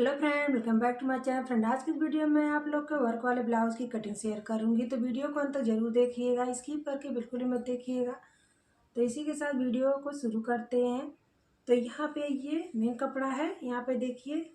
Hello friend, welcome back to my channel. Friend, आज की video में आप लोग के वर्क वाले ब्लाउज की कटिंग शेयर करूंगी, तो वीडियो को अंत तक जरूर देखिएगा, स्किप करके बिल्कुल ही मत देखिएगा। तो इसी के साथ वीडियो को शुरू करते हैं। तो यहाँ पे ये मेन कपड़ा है, यहाँ पे देखिए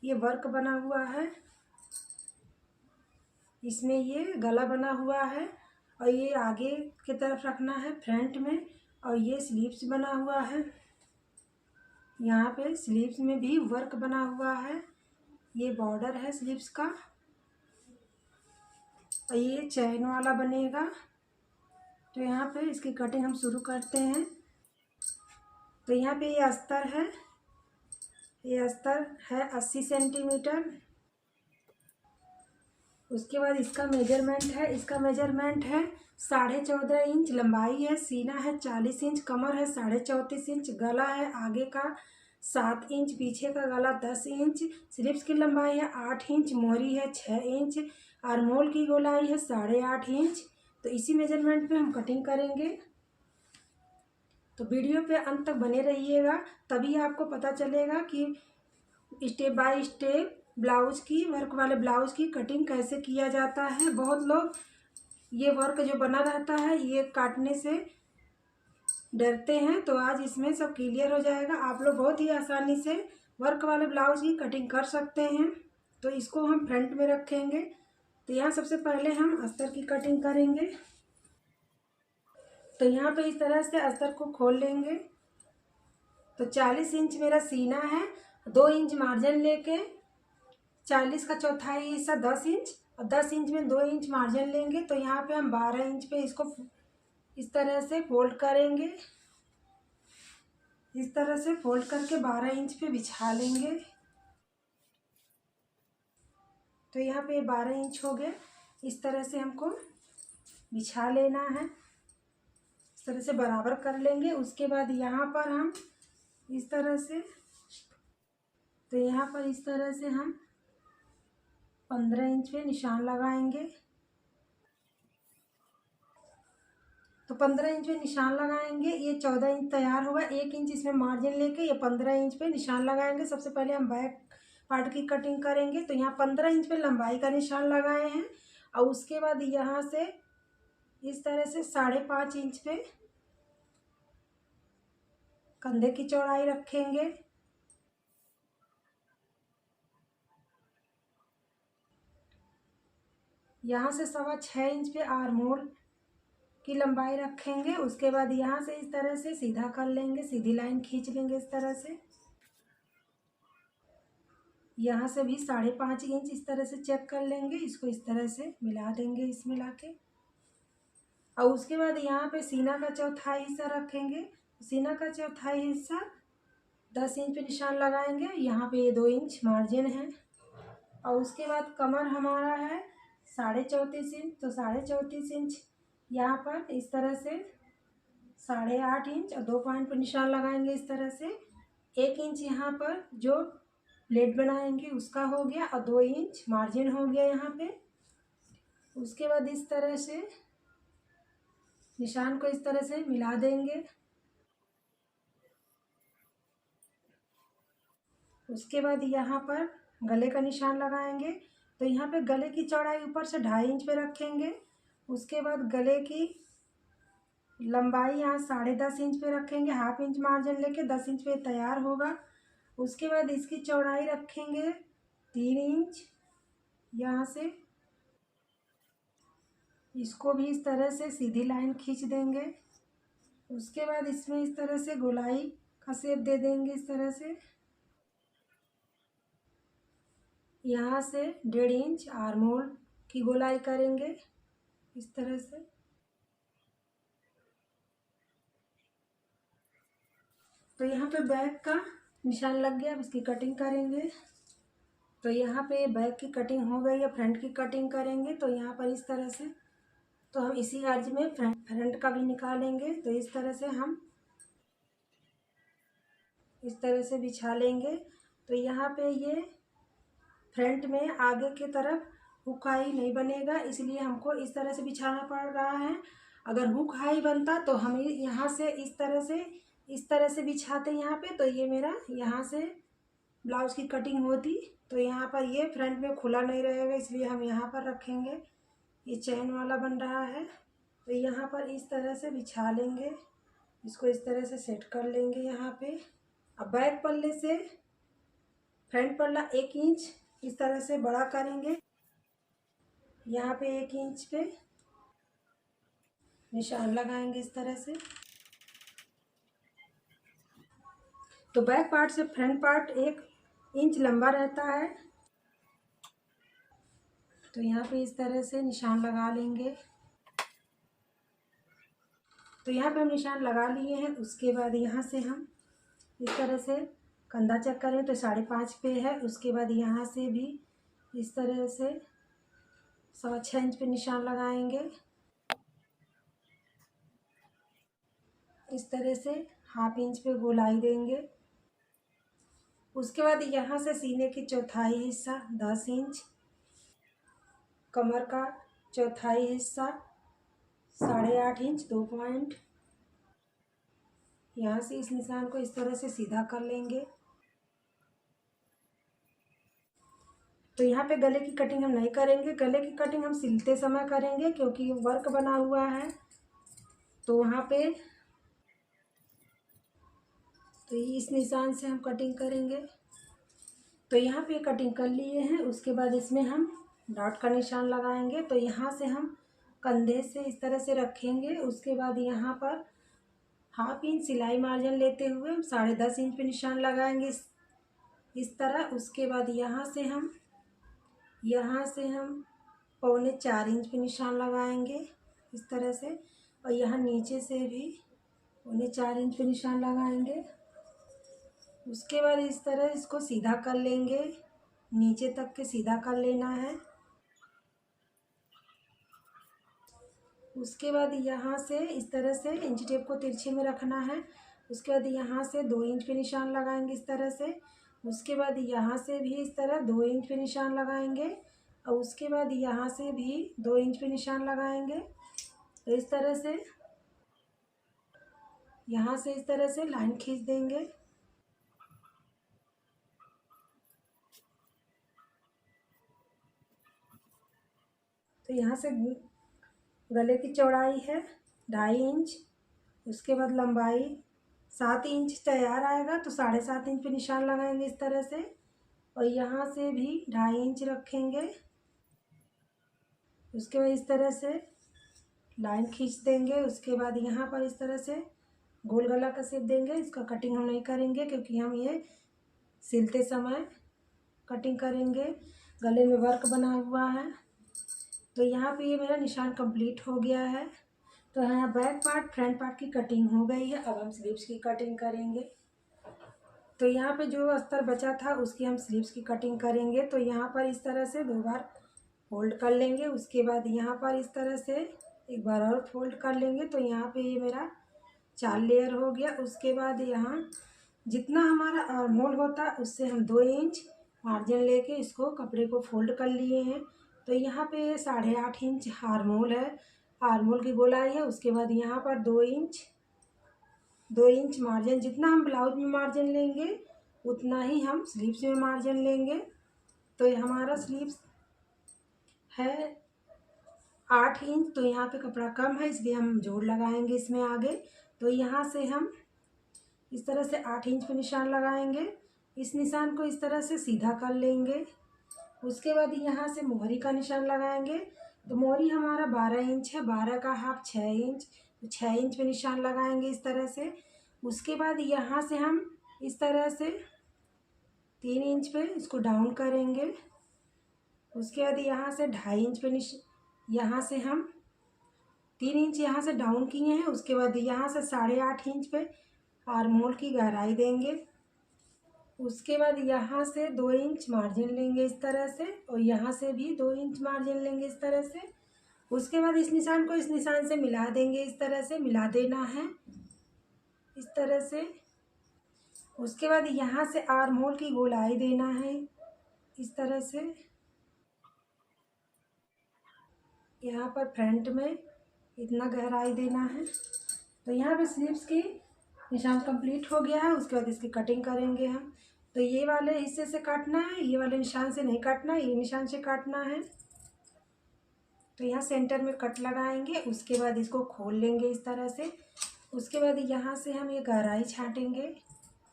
ये वर्क बना हुआ है, इसमें ये गला बना हुआ है और ये आगे की तरफ रखना है फ्रंट में, और ये स्लीव्स बना हुआ है। यहाँ पे स्लीव्स में भी वर्क बना हुआ है, ये बॉर्डर है स्लीव्स का, और ये चैन वाला बनेगा। तो यहाँ पे इसकी कटिंग हम शुरू करते हैं। तो यहाँ पे ये अस्तर है, ये अस्तर है 80 सेंटीमीटर। उसके बाद इसका मेजरमेंट है, इसका मेजरमेंट है 14.5 इंच। लंबाई है, सीना है 40 इंच, कमर है 34.5 इंच, गला है आगे का 7 इंच, पीछे का गला 10 इंच, स्लीव्स की लंबाई है 8 इंच, मोहरी है 6 इंच, आर्मोल की गोलाई है 8.5 इंच। तो इसी मेजरमेंट पे हम कटिंग करेंगे। तो वीडियो पे अंत तक बने रहिएगा, तभी आपको पता चलेगा कि स्टेप बाय स्टेप ब्लाउज की, वर्क वाले ब्लाउज की कटिंग कैसे किया जाता है। बहुत लोग ये वर्क जो बना रहता है ये काटने से डरते हैं, तो आज इसमें सब क्लियर हो जाएगा। आप लोग बहुत ही आसानी से वर्क वाले ब्लाउज की कटिंग कर सकते हैं। तो इसको हम फ्रंट में रखेंगे। तो यहाँ सबसे पहले हम अस्तर की कटिंग करेंगे। तो यहाँ पे इस तरह से अस्तर को खोल लेंगे। तो 40 इंच मेरा सीना है, 2 इंच मार्जिन लेके 40 का चौथाई हिस्सा 10 इंच, और 10 इंच में 2 इंच मार्जिन लेंगे। तो यहाँ पे हम 12 इंच पे इसको इस तरह से फोल्ड करेंगे। इस तरह से फोल्ड करके 12 इंच पे बिछा लेंगे। तो यहाँ पे 12 इंच हो गए, इस तरह से हमको बिछा लेना है, इस तरह से बराबर कर लेंगे। उसके बाद यहाँ पर हम इस तरह से, तो यहाँ पर इस तरह से हम 15 इंच पे निशान लगाएंगे। तो 15 इंच पे निशान लगाएंगे, ये 14 इंच तैयार होगा। 1 इंच इसमें मार्जिन लेके ये 15 इंच पे निशान लगाएंगे। सबसे पहले हम बैक पार्ट की कटिंग करेंगे। तो यहाँ 15 इंच पे लंबाई का निशान लगाए हैं, और उसके बाद यहाँ से इस तरह से 5.5 इंच पे कंधे की चौड़ाई रखेंगे। यहाँ से 6.25 इंच पे आर्मोल की लंबाई रखेंगे। उसके बाद यहाँ से इस तरह से सीधा कर लेंगे, सीधी लाइन खींच लेंगे इस तरह से। यहाँ से भी 5.5 इंच इस तरह से चेक कर लेंगे, इसको इस तरह से मिला देंगे, इस मिला के। और उसके बाद यहाँ पे सीना का चौथाई हिस्सा रखेंगे। सीना का चौथाई हिस्सा 10 इंच पे निशान लगाएंगे, यहाँ पे ये 2 इंच मार्जिन है। और उसके बाद कमर हमारा है 34.5 इंच, तो 34.5 इंच यहाँ पर इस तरह से 8.5 इंच और 2 पॉइंट पर निशान लगाएंगे इस तरह से। 1 इंच यहाँ पर जो प्लेट बनाएंगे उसका हो गया, और 2 इंच मार्जिन हो गया यहाँ पे। उसके बाद इस तरह से निशान को इस तरह से मिला देंगे। उसके बाद यहाँ पर गले का निशान लगाएंगे। तो यहाँ पे गले की चौड़ाई ऊपर से 2.5 इंच पे रखेंगे। उसके बाद गले की लंबाई यहाँ 10.5 इंच पे रखेंगे, हाफ इंच मार्जिन लेके 10 इंच पे तैयार होगा। उसके बाद इसकी चौड़ाई रखेंगे 3 इंच, यहाँ से इसको भी इस तरह से सीधी लाइन खींच देंगे। उसके बाद इसमें इस तरह से गोलाई का शेप दे देंगे इस तरह से। यहाँ से 1.5 इंच आर्मोल की गोलाई करेंगे इस तरह से। तो यहाँ पे बैक का निशान लग गया, अब इसकी कटिंग करेंगे। तो यहाँ पे बैक की कटिंग हो गई है, फ्रंट की कटिंग करेंगे। तो यहाँ पर इस तरह से, तो हम इसी अर्ज में फ्रंट का भी निकालेंगे। तो इस तरह से हम इस तरह से बिछा लेंगे। तो यहाँ पे ये फ्रंट में आगे की तरफ हुक हाई नहीं बनेगा, इसलिए हमको इस तरह से बिछाना पड़ रहा है। अगर हुक हाई बनता तो हम यहाँ से इस तरह से बिछाते यहाँ पे। तो ये मेरा यहाँ से ब्लाउज़ की कटिंग होती। तो यहाँ पर ये फ्रंट में खुला नहीं रहेगा, इसलिए हम यहाँ पर रखेंगे। ये चैन वाला बन रहा है, तो यहाँ पर इस तरह से बिछा लेंगे, इसको इस तरह से सेट कर लेंगे यहाँ पे। अब बैक पल्ले से फ्रंट पल्ला 1 इंच इस तरह से बड़ा करेंगे, यहाँ पे 1 इंच पे निशान लगाएंगे इस तरह से। तो बैक पार्ट से फ्रंट पार्ट 1 इंच लंबा रहता है, तो यहाँ पे इस तरह से निशान लगा लेंगे। तो यहाँ पे हम निशान लगा लिए हैं। उसके बाद यहाँ से हम इस तरह से कंधा चेक करें तो 5.5 पे है। उसके बाद यहाँ से भी इस तरह से 6.25 इंच पे निशान लगाएंगे, इस तरह से 1/2 इंच पे गोलाई देंगे। उसके बाद यहाँ से सीने की चौथाई हिस्सा 10 इंच, कमर का चौथाई हिस्सा 8.5 इंच 2 पॉइंट, यहाँ से इस निशान को इस तरह से सीधा कर लेंगे। तो यहाँ पे गले की कटिंग हम नहीं करेंगे, गले की कटिंग हम सिलते समय करेंगे, क्योंकि वर्क बना हुआ है। तो वहाँ पे तो इस निशान से हम कटिंग करेंगे। तो यहाँ पे कटिंग कर लिए हैं। उसके बाद इसमें हम डॉट का निशान लगाएंगे। तो यहाँ से हम कंधे से इस तरह से रखेंगे। उसके बाद यहाँ पर 1/2 इंच सिलाई मार्जिन लेते हुए हम 10.5 इंच पे निशान लगाएंगे इस तरह। उसके बाद यहाँ से हम 4.25 इंच पे निशान लगाएंगे इस तरह से, और यहाँ नीचे से भी 4.25 इंच पे निशान लगाएंगे। उसके बाद इस तरह इसको सीधा कर लेंगे, नीचे तक के सीधा कर लेना है। उसके बाद यहाँ से इस तरह से इंच टेप को तिरछे में रखना है। उसके बाद यहाँ से 2 इंच पे निशान लगाएंगे इस तरह से। उसके बाद यहाँ से भी इस तरह 2 इंच पे निशान लगाएंगे, और उसके बाद यहाँ से भी 2 इंच पे निशान लगाएंगे। तो इस तरह से यहाँ से इस तरह से लाइन खींच देंगे। तो यहाँ से गले की चौड़ाई है 2.5 इंच। उसके बाद लंबाई 7 इंच तैयार आएगा, तो 7.5 इंच पे निशान लगाएंगे इस तरह से, और यहाँ से भी 2.5 इंच रखेंगे। उसके बाद इस तरह से लाइन खींच देंगे। उसके बाद यहाँ पर इस तरह से गोल गला का शेप देंगे। इसका कटिंग हम नहीं करेंगे, क्योंकि हम ये सिलते समय कटिंग करेंगे। गले में वर्क बना हुआ है। तो यहाँ पे ये मेरा निशान कंप्लीट हो गया है। तो यहाँ बैक पार्ट फ्रंट पार्ट की कटिंग हो गई है। अब हम स्लीव्स की कटिंग करेंगे। तो यहाँ पे जो अस्तर बचा था उसकी हम स्लीव्स की कटिंग करेंगे। तो यहाँ पर इस तरह से 2 बार फोल्ड कर लेंगे। उसके बाद यहाँ पर इस तरह से 1 बार और फोल्ड कर लेंगे। तो यहाँ पे ये मेरा 4 लेयर हो गया। उसके बाद यहाँ जितना हमारा आर्म होल होता है उससे हम 2 इंच मार्जिन लेके इसको कपड़े को फोल्ड कर लिए हैं। तो यहाँ पे 8.5 इंच आर्म होल है, आर्म होल की गोलाई है। उसके बाद यहाँ पर 2 इंच मार्जिन, जितना हम ब्लाउज में मार्जिन लेंगे उतना ही हम स्लीव्स में मार्जिन लेंगे। तो ये हमारा स्लीव्स है 8 इंच, तो यहाँ पे कपड़ा कम है इसलिए हम जोड़ लगाएंगे इसमें आगे। तो यहाँ से हम इस तरह से 8 इंच पे निशान लगाएंगे। इस निशान को इस तरह से सीधा कर लेंगे। उसके बाद यहाँ से मोहरी का निशान लगाएंगे। तो मोहरी हमारा 12 इंच है, 12 का हाफ 6 इंच, तो 6 इंच पे निशान लगाएंगे इस तरह से। उसके बाद यहाँ से हम इस तरह से 3 इंच पे इसको डाउन करेंगे। उसके बाद यहाँ से 2.5 इंच पे यहाँ से हम 3 इंच यहाँ से डाउन किए हैं। उसके बाद यहाँ से 8.5 इंच पे आर्म होल की गहराई देंगे। उसके बाद यहाँ से 2 इंच मार्जिन लेंगे इस तरह से, और यहाँ से भी 2 इंच मार्जिन लेंगे इस तरह से। उसके बाद इस निशान को इस निशान से मिला देंगे, इस तरह से मिला देना है इस तरह से। उसके बाद यहाँ से आर्म होल की गोलाई देना है इस तरह से। यहाँ पर फ्रंट में इतना गहराई देना है। तो यहाँ पे स्लीव्स की निशान कंप्लीट हो गया है। उसके बाद इसकी कटिंग करेंगे हम। तो ये वाले हिस्से से काटना है, ये वाले निशान से नहीं काटना है, ये निशान से काटना है। तो यहाँ सेंटर में कट लगाएंगे, उसके बाद इसको खोल लेंगे इस तरह से। उसके बाद यहाँ से हम ये गहराई छाँटेंगे।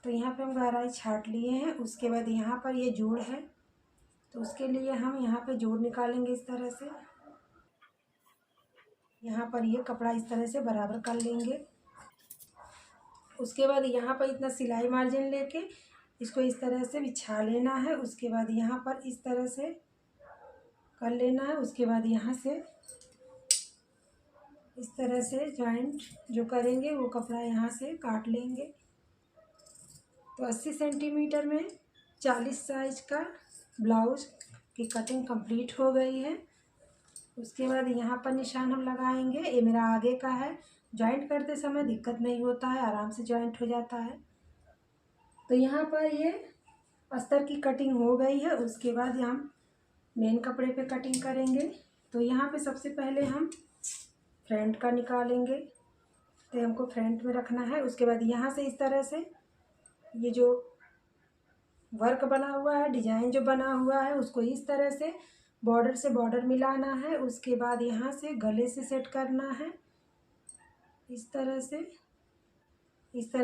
तो यहाँ पे हम गहराई छाँट लिए हैं। उसके बाद यहाँ पर ये जोड़ है, तो उसके लिए हम यहाँ पे जोड़ निकालेंगे इस तरह से। यहाँ पर ये कपड़ा इस तरह से बराबर कर लेंगे। उसके बाद यहाँ पर इतना सिलाई मार्जिन लेके इसको इस तरह से बिछा लेना है। उसके बाद यहाँ पर इस तरह से कर लेना है। उसके बाद यहाँ से इस तरह से जॉइंट जो करेंगे वो कपड़ा यहाँ से काट लेंगे। तो 80 सेंटीमीटर में 40 साइज का ब्लाउज की कटिंग कंप्लीट हो गई है। उसके बाद यहाँ पर निशान हम लगाएंगे। ये मेरा आगे का है, जॉइंट करते समय दिक्कत नहीं होता है, आराम से जॉइंट हो जाता है। तो यहाँ पर ये अस्तर की कटिंग हो गई है। उसके बाद हम मेन कपड़े पे कटिंग करेंगे। तो यहाँ पे सबसे पहले हम फ्रंट का निकालेंगे, तो हमको फ्रंट में रखना है। उसके बाद यहाँ से इस तरह से ये जो वर्क बना हुआ है, डिजाइन जो बना हुआ है, उसको इस तरह से बॉर्डर से बॉर्डर मिलाना है। उसके बाद यहाँ से गले से सेट करना है, इस तरह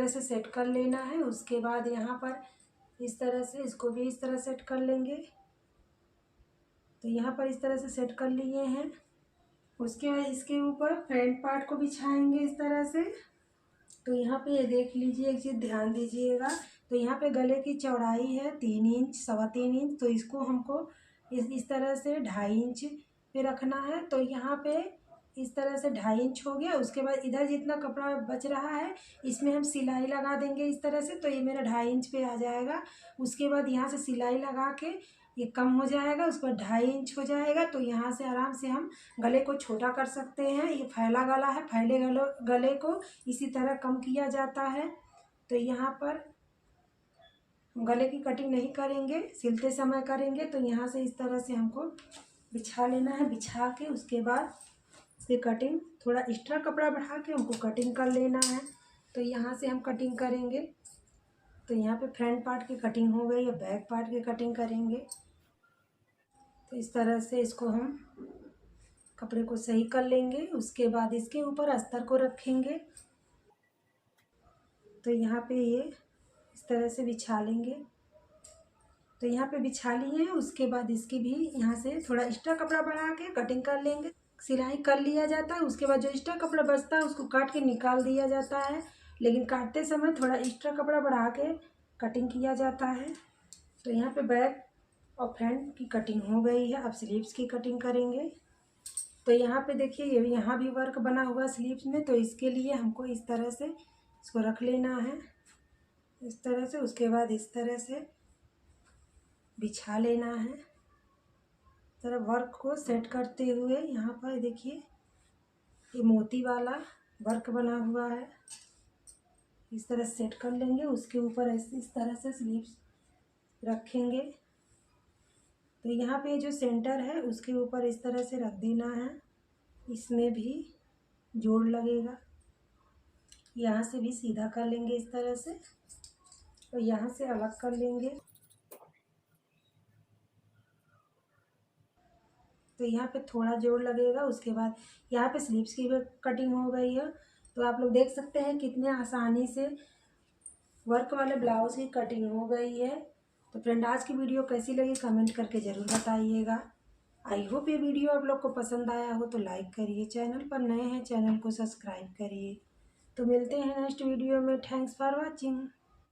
से सेट कर लेना है। उसके बाद यहाँ पर इस तरह से इसको भी इस तरह सेट कर लेंगे। तो यहाँ पर इस तरह से सेट कर लिए हैं। उसके बाद इसके ऊपर फ्रंट पार्ट को बिछाएंगे इस तरह से। तो यहाँ पे ये देख लीजिए, एक चीज़ ध्यान दीजिएगा। तो यहाँ पे गले की चौड़ाई है 3 इंच, 3.25 इंच। तो इसको हमको इस तरह से 2.5 इंच पे रखना है। तो यहाँ पे इस तरह से 2.5 इंच हो गया। उसके बाद इधर जितना कपड़ा बच रहा है इसमें हम सिलाई लगा देंगे इस तरह से। तो ये मेरा 2.5 इंच पे आ जाएगा। उसके बाद यहाँ से सिलाई लगा के ये कम हो जाएगा, उस पर 2.5 इंच हो जाएगा। तो यहाँ से आराम से हम गले को छोटा कर सकते हैं। ये फैला गला है, फैले गले को इसी तरह कम किया जाता है। तो यहाँ पर गले की कटिंग नहीं करेंगे, सिलते समय करेंगे। तो यहाँ से इस तरह से हमको बिछा लेना है। बिछा के उसके बाद इसकी कटिंग थोड़ा एक्स्ट्रा कपड़ा बढ़ा के हमको कटिंग कर लेना है। तो यहाँ से हम कटिंग करेंगे। तो यहाँ पे फ्रंट पार्ट की कटिंग हो गई, और बैक पार्ट की कटिंग करेंगे। तो इस तरह से इसको हम कपड़े को सही कर लेंगे। उसके बाद इसके ऊपर अस्तर को रखेंगे। तो यहाँ पे ये इस तरह से बिछा लेंगे। तो यहाँ पे बिछा लिए हैं। उसके बाद इसकी भी यहाँ से थोड़ा एक्स्ट्रा कपड़ा बढ़ा के कटिंग कर लेंगे। सिलाई कर लिया जाता है। उसके बाद जो एक्स्ट्रा कपड़ा बचता है उसको काट के निकाल दिया जाता है, लेकिन काटते समय थोड़ा एक्स्ट्रा कपड़ा बढ़ा के कटिंग किया जाता है। तो यहाँ पे बैक और फ्रंट की कटिंग हो गई है। अब स्लीव्स की कटिंग करेंगे। तो यहाँ पे देखिए, ये यहाँ भी वर्क बना हुआ स्लीव्स में। तो इसके लिए हमको इस तरह से इसको रख लेना है, इस तरह से। उसके बाद इस तरह से बिछा लेना है। तरह वर्क को सेट करते हुए यहाँ पर देखिए ये मोती वाला वर्क बना हुआ है, इस तरह सेट कर लेंगे। उसके ऊपर ऐसे इस तरह से स्लीव्स रखेंगे। तो यहाँ पे जो सेंटर है उसके ऊपर इस तरह से रख देना है। इसमें भी जोड़ लगेगा, यहाँ से भी सीधा कर लेंगे इस तरह से, और यहाँ से अलग कर लेंगे। तो यहाँ पे थोड़ा जोड़ लगेगा। उसके बाद यहाँ पे स्लीव्स की भी कटिंग हो गई है। तो आप लोग देख सकते हैं कितने आसानी से वर्क वाले ब्लाउज की कटिंग हो गई है। तो फ्रेंड, आज की वीडियो कैसी लगी कमेंट करके ज़रूर बताइएगा। आई होप ये वीडियो आप लोग को पसंद आया हो तो लाइक करिए, चैनल पर नए हैं चैनल को सब्सक्राइब करिए। तो मिलते हैं नेक्स्ट वीडियो में। Thanks for watching.